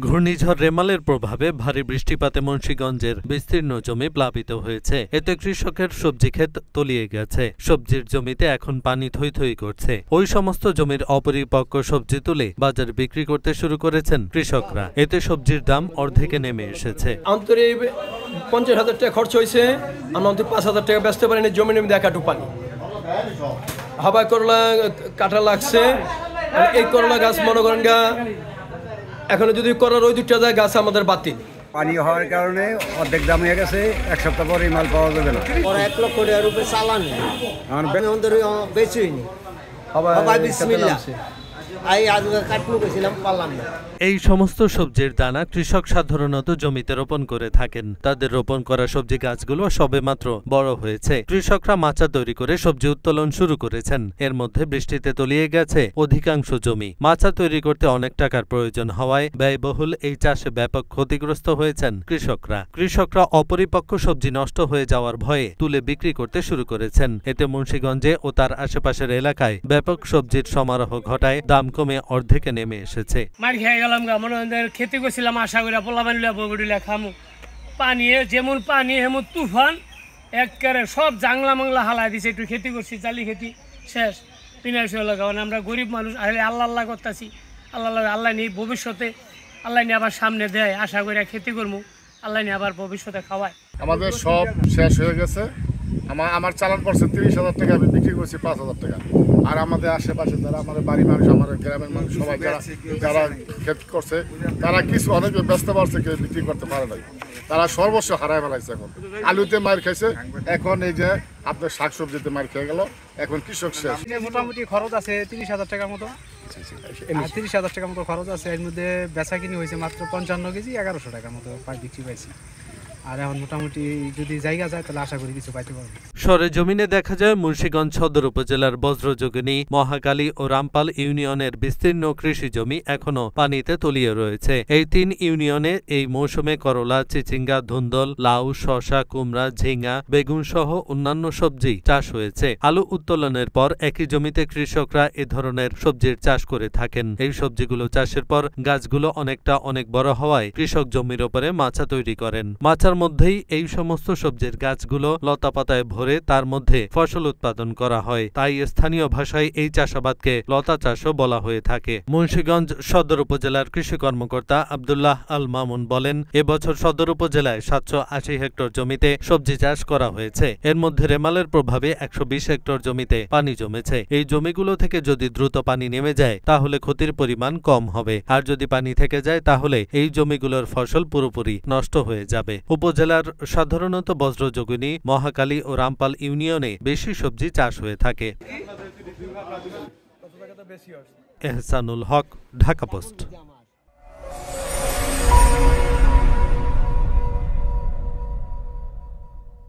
ঘূর্ণিঝড় রেমালের প্রভাবে ভারী বৃষ্টিপাতে মুন্সিগঞ্জের বিস্তীর্ণ জমি প্লাবিত হয়েছে। এতে কৃষকের সবজি ক্ষেত তলিয়ে গেছে। সবজির জমিতে এখন পানি থই থই করছে। ওই সমস্ত জমির অপরিপক্ক সবজি তুলে বাজারে বিক্রি করতে শুরু করেছেন কৃষকরা। এতে সবজির দাম অর্ধেকে নেমে এসেছে। 50,000 টাকা খরচ হয়েছে, আমরা 5,000 টাকা বেচতে পারিনি। জমি নেমে দেখাটু পানি, হাবাই করলা কাটা লাগছে। এই করলা গাছ মনে করেন গা এখন যদি করার ওই দুটা যায় গাছ আমাদের বাতিল। পানি হওয়ার কারণে অর্ধেক দাম হয়ে গেছে, এক সপ্তাহ পরে মাল পাওয়া যাবে না। 1 লক্ষ টাকার রূপে চালানি বেচইনি। এই সমস্ত সবজির দানা কৃষক সাধারণত জমিতে রোপণ করে থাকেন। তাদের রোপণ করা সবজি গাছগুলো সবেমাত্র বড় হয়েছে। কৃষকরা মাচা তৈরি করে সবজি উত্তোলন শুরু করেছেন। এর মধ্যে বৃষ্টিতে তলিয়ে গেছে অধিকাংশ জমি। মাচা তৈরি করতে অনেক টাকার প্রয়োজন হওয়ায় ব্যয়বহুল এই চাষে ব্যাপক ক্ষতিগ্রস্ত হয়েছেন কৃষকরা অপরিপক্ক সবজি নষ্ট হয়ে যাওয়ার ভয়ে তুলে বিক্রি করতে শুরু করেছেন। এতে মুন্সিগঞ্জে ও তার আশেপাশের এলাকায় ব্যাপক সবজির সমারোহ ঘটায় দাম কমে অর্ধেকে নেমে এসেছে। মার খেয়ে গেলাম গা, মনে খেতে করছিলাম আশা করি পোলা বানিলা বগুড়িলা খামু। পানি যেমন পানি হেমন তুফান একেবারে সব জাংলা মাংলা হালাই দিছে। একটু খেতে করছি, চালি খেতি শেষ, পিনাশ হয়ে লাগা। মানে আমরা গরিব মানুষ, আল্লাহ আল্লাহ করতেছি। আল্লাহ নিয়ে ভবিষ্যতে আল্লাহ নিয়ে আবার সামনে দেয়, আশা করি খেতি করবো, আল্লাহ নিয়ে আবার ভবিষ্যতে খাওয়ায়। আমাদের সব শেষ হয়ে গেছে। আমার চালান পড়ছে 30,000 টাকা, আমি বিক্রি করছি 5,000 টাকা। আর আমাদের আশেপাশে যারা আমাদের বাড়ির মানুষ, আমাদের গ্রামের মানুষ সবাই যারা ক্ষেত করছে তারা কিছু অনেকে ব্যস্ত পারছে, কেউ বিক্রি করতে পারে নাই। তারা সর্বস্ব হারায় ফেলাইছে। এখন আলুতে মার খাইছে, এখন এই যে আপনার শাকসবজিতে মার খেয়ে গেল। এখন কৃষক শেষ। মোটামুটি খরচ আছে 30,000 টাকার মতো। 30,000 টাকার মতো খরচ আছে। এর মধ্যে বেচা কিনি হয়েছে মাত্র 55 কেজি, 1100 টাকার মতো বিক্রি পাইছি। আর এখন মোটামুটি যদি জায়গা যায় তাহলে আশা করি কিছু পাইতে পারবো। সরেজমিনে দেখা যায় মুন্সিগঞ্জ সদর উপজেলার বজ্রযোগিনী, মহাকালী ও রামপাল ইউনিয়নের বিস্তীর্ণ কৃষি জমি এখনো পানিতে তলিয়ে রয়েছে। এই 3 ইউনিয়নে এই মৌসুমে করলা, চিচিঙ্গা, ধুন্দল, লাউ, শসা, কুমড়া, ঝিঙ্গা, বেগুন সহ অন্যান্য সবজি চাষ হয়েছে। আলু উত্তোলনের পর একই জমিতে কৃষকরা এ ধরনের সবজির চাষ করে থাকেন। এই সবজিগুলো চাষের পর গাছগুলো অনেক বড় হওয়ায় কৃষক জমির ওপরে মাচা তৈরি করেন। মাচার মধ্যেই এই সমস্ত সবজির গাছগুলো লতাপাতায় ভরে তার মধ্যে ফসল উৎপাদন করা হয়। তাই স্থানীয় ভাষায় এই চাষাবাদকে লতা চাষও বলা হয়ে থাকে। মুন্সিগঞ্জ সদর উপজেলার কৃষি কর্মকর্তা আব্দুল্লাহ আল মামুন বলেন, এবছর সদর উপজেলায় 780 হেক্টর জমিতে সবজি চাষ করা হয়েছে। এর মধ্যে রেমালের প্রভাবে 120 হেক্টর জমিতে পানি জমেছে। এই জমিগুলো থেকে যদি দ্রুত পানি নেমে যায় তাহলে ক্ষতির পরিমাণ কম হবে। আর যদি পানি থেকে যায় তাহলে এই জমিগুলোর ফসল পুরোপুরি নষ্ট হয়ে যাবে। উপজেলার সাধারণত বজ্রযোগিনী, মহাকালী ও রামপাল ইউনিয়নে বেশি সবজি চাষ হয়ে থাকে। এহসানুল হক, ঢাকা পোস্ট।